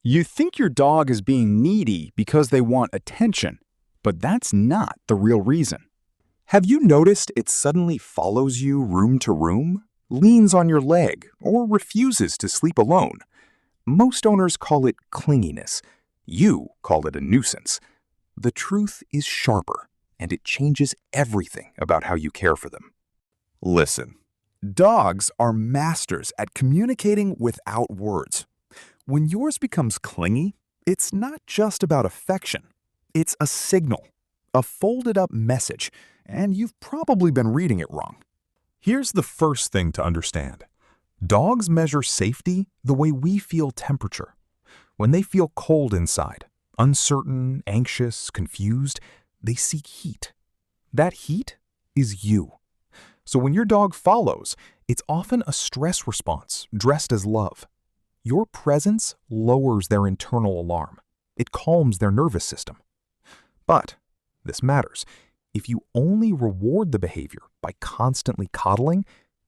You think your dog is being needy because they want attention, but that's not the real reason. Have you noticed it suddenly follows you room to room, leans on your leg, or refuses to sleep alone? Most owners call it clinginess. You call it a nuisance. The truth is sharper, and it changes everything about how you care for them. Listen, dogs are masters at communicating without words. When yours becomes clingy, it's not just about affection. It's a signal, a folded-up message, and you've probably been reading it wrong. Here's the first thing to understand. Dogs measure safety the way we feel temperature. When they feel cold inside, uncertain, anxious, confused, they seek heat. That heat is you. So when your dog follows, it's often a stress response dressed as love. Your presence lowers their internal alarm. It calms their nervous system. But this matters. If you only reward the behavior by constantly coddling,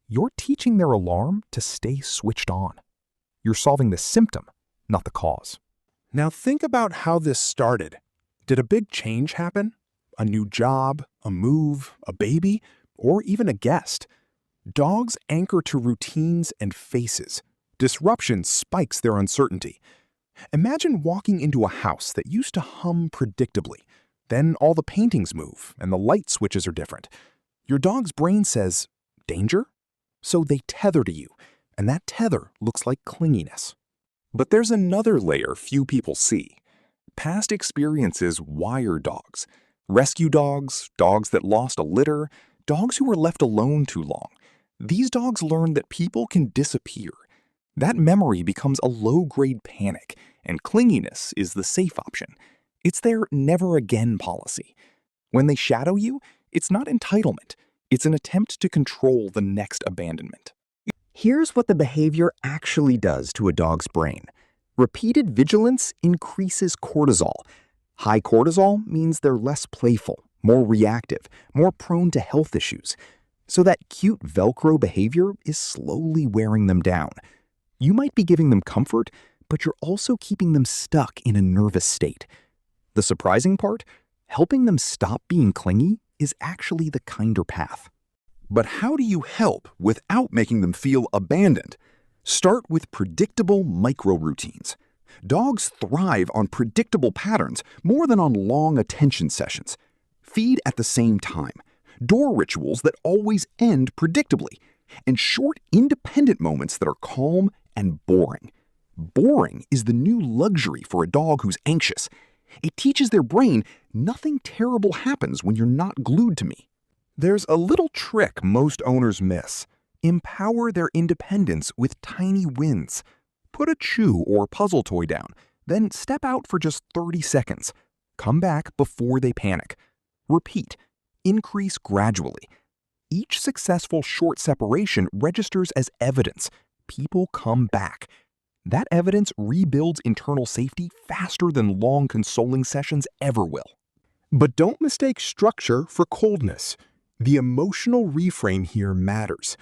you're teaching their alarm to stay switched on. You're solving the symptom, not the cause. Now think about how this started. Did a big change happen? A new job, a move, a baby, or even a guest? Dogs anchor to routines and faces. Disruption spikes their uncertainty. Imagine walking into a house that used to hum predictably. Then all the paintings move and the light switches are different. Your dog's brain says, danger? So they tether to you, and that tether looks like clinginess. But there's another layer few people see. Past experiences wire dogs. Rescue dogs, dogs that lost a litter, dogs who were left alone too long. These dogs learn that people can disappear. That memory becomes a low-grade panic, and clinginess is the safe option. It's their never-again policy. When they shadow you, it's not entitlement. It's an attempt to control the next abandonment. Here's what the behavior actually does to a dog's brain. Repeated vigilance increases cortisol. High cortisol means they're less playful, more reactive, more prone to health issues. So that cute Velcro behavior is slowly wearing them down. You might be giving them comfort, but you're also keeping them stuck in a nervous state. The surprising part? Helping them stop being clingy is actually the kinder path. But how do you help without making them feel abandoned? Start with predictable micro-routines. Dogs thrive on predictable patterns more than on long attention sessions. Feed at the same time. Door rituals that always end predictably. And short, independent moments that are calm and boring. Boring is the new luxury for a dog who's anxious. It teaches their brain nothing terrible happens when you're not glued to me. There's a little trick most owners miss. Empower their independence with tiny wins. Put a chew or puzzle toy down, then step out for just 30 seconds. Come back before they panic. Repeat. Increase gradually. Each successful short separation registers as evidence. People come back. That evidence rebuilds internal safety faster than long consoling sessions ever will. But don't mistake structure for coldness. The emotional reframe here matters.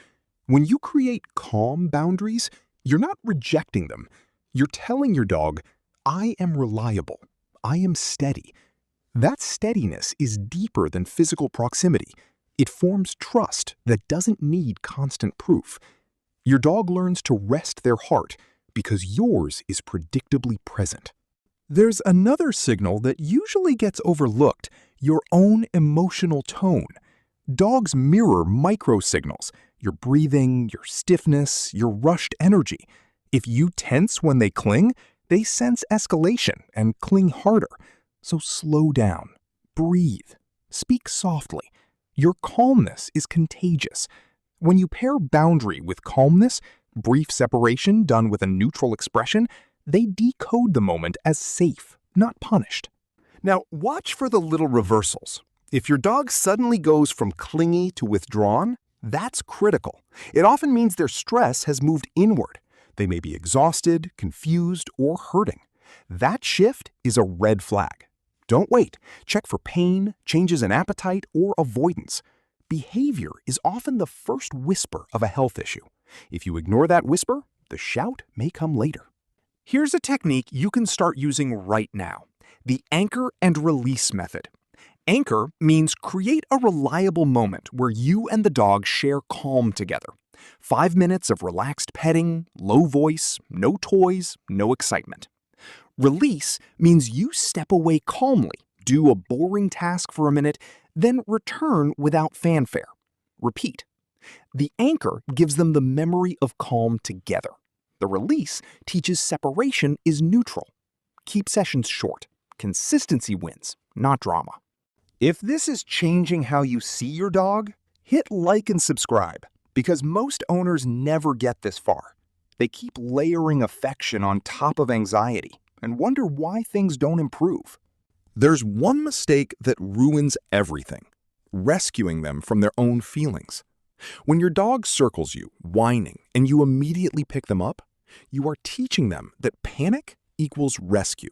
When you create calm boundaries, you're not rejecting them. You're telling your dog, I am reliable. I am steady. That steadiness is deeper than physical proximity. It forms trust that doesn't need constant proof. Your dog learns to rest their heart because yours is predictably present. There's another signal that usually gets overlooked, your own emotional tone. Dogs mirror micro-signals, your breathing, your stiffness, your rushed energy. If you tense when they cling, they sense escalation and cling harder. So slow down, breathe, speak softly. Your calmness is contagious. When you pair boundary with calmness, brief separation done with a neutral expression, they decode the moment as safe, not punished. Now, watch for the little reversals. If your dog suddenly goes from clingy to withdrawn, that's critical. It often means their stress has moved inward. They may be exhausted, confused, or hurting. That shift is a red flag. Don't wait. Check for pain, changes in appetite, or avoidance. Behavior is often the first whisper of a health issue. If you ignore that whisper, the shout may come later. Here's a technique you can start using right now: the anchor and release method. Anchor means create a reliable moment where you and the dog share calm together. 5 minutes of relaxed petting, low voice, no toys, no excitement. Release means you step away calmly, do a boring task for a minute, then return without fanfare. Repeat. The anchor gives them the memory of calm together. The release teaches separation is neutral. Keep sessions short. Consistency wins, not drama. If this is changing how you see your dog, hit like and subscribe, because most owners never get this far. They keep layering affection on top of anxiety and wonder why things don't improve. There's one mistake that ruins everything: rescuing them from their own feelings. When your dog circles you, whining, and you immediately pick them up, you are teaching them that panic equals rescue.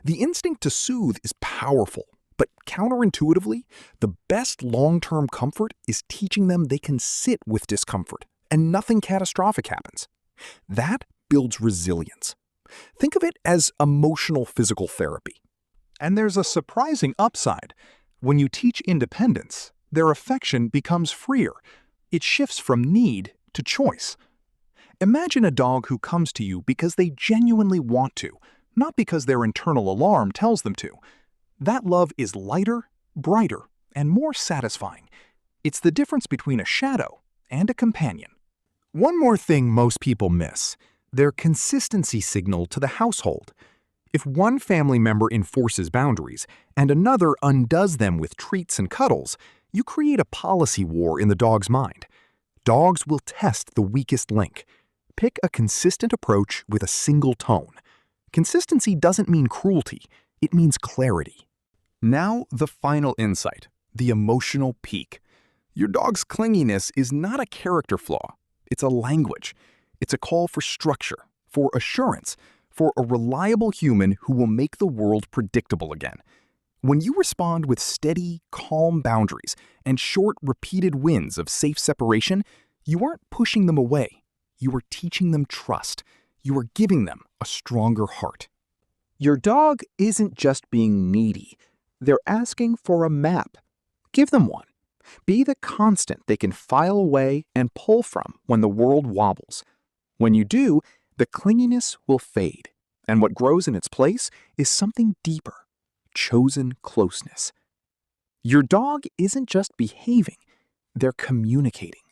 The instinct to soothe is powerful, but counterintuitively, the best long-term comfort is teaching them they can sit with discomfort and nothing catastrophic happens. That builds resilience. Think of it as emotional physical therapy. And there's a surprising upside. When you teach independence, their affection becomes freer. It shifts from need to choice. Imagine a dog who comes to you because they genuinely want to, not because their internal alarm tells them to. That love is lighter, brighter, and more satisfying. It's the difference between a shadow and a companion. One more thing most people miss: their consistency signal to the household. If one family member enforces boundaries and another undoes them with treats and cuddles, you create a policy war in the dog's mind. Dogs will test the weakest link. Pick a consistent approach with a single tone. Consistency doesn't mean cruelty, it means clarity. Now, the final insight: the emotional peak. Your dog's clinginess is not a character flaw. It's a language. It's a call for structure, for assurance, for a reliable human who will make the world predictable again. When you respond with steady, calm boundaries and short, repeated wins of safe separation, you aren't pushing them away. You are teaching them trust. You are giving them a stronger heart. Your dog isn't just being needy. They're asking for a map. Give them one. Be the constant they can file away and pull from when the world wobbles. When you do, the clinginess will fade, and what grows in its place is something deeper: chosen closeness. Your dog isn't just behaving, they're communicating.